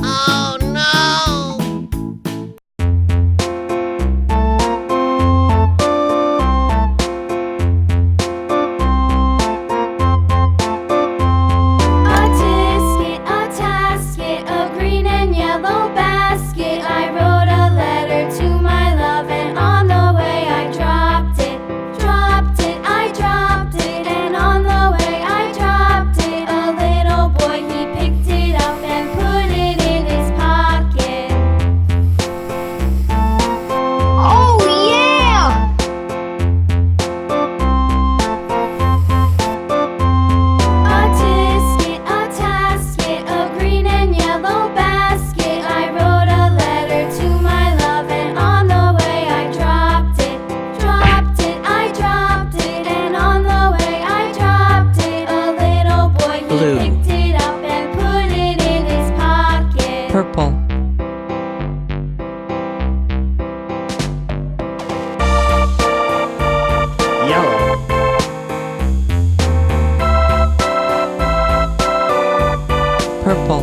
Oh no! A tisket, a tasket, a green and yellow basket. I wrote a letter to my love, and on the way I dropped it. Dropped it, I dropped it, and on the way I dropped it. A little boy, he picked it up and put it in his pocket. Oh yeah! A tisket, a tasket, a green and yellow basket. I wrote a letter to my love, and on the way I dropped it. Dropped it, I dropped it, and on the way I dropped it. A little boy, he Blue. picked it up and put it in his pocket. Purple. Yellow. Purple.